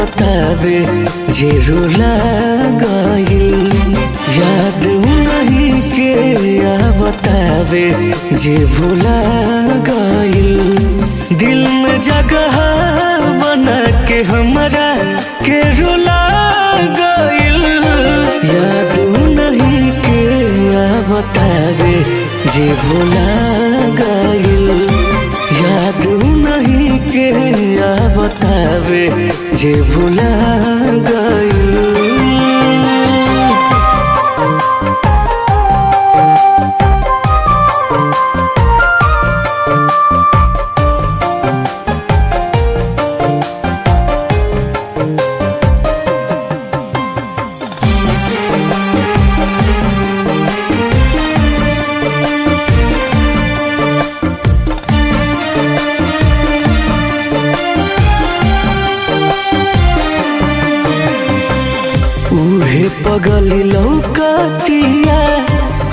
बतावे जे रुला गइल। याद नहीं के बतावे जे भुला गइल। दिल में जगह बना के हमरा के रुला गइल। याद नहीं के बतावे जे भुला गइल। याद नहीं के बतावे जे भुला गइल। उहे पगली लौकतिया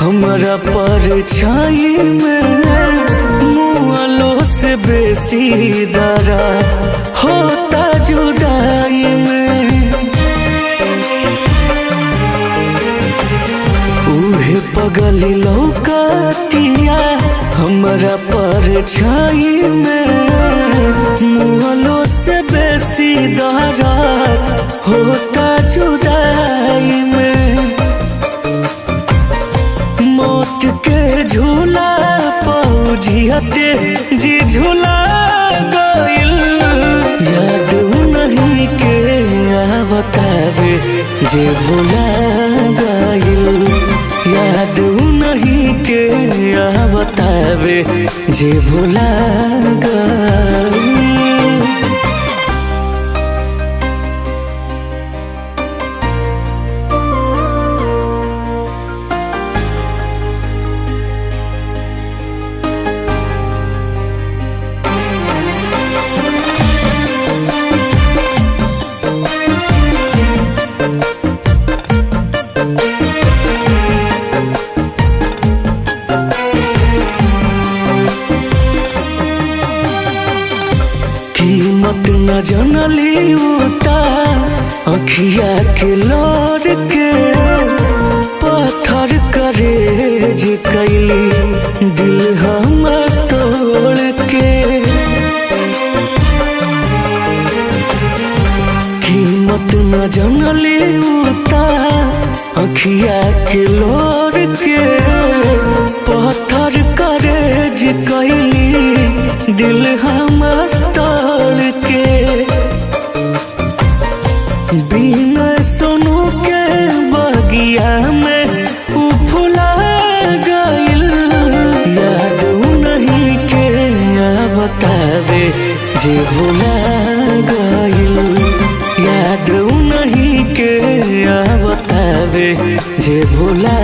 हमरा परछाई में। मुआलो से बेसी दरा होता जुदाई में। उहे पगली लौकतिया हमरा परछाई में। मुआलो से बेसी दरा होता जुदाई में। मौत के झूला पौजियते जी झूला गइल। याद नहीं के बतावे जे भुला गइल। याद नहीं के बतावे जे भुला गइल। कीमत न जनली उता अखिया के लोर के। पत्थर करे जे कैली दिल हमर तोड़ के। कीमत न जनली उता अखिया के लोर के। पत्थर करे जे कैली दिल हमर तोड़ के। बिना सोनू के बगिया में उ फुला गइल। याद नहीं के बतावे जे भुला गइल। याद नहीं के बतावे जे भुला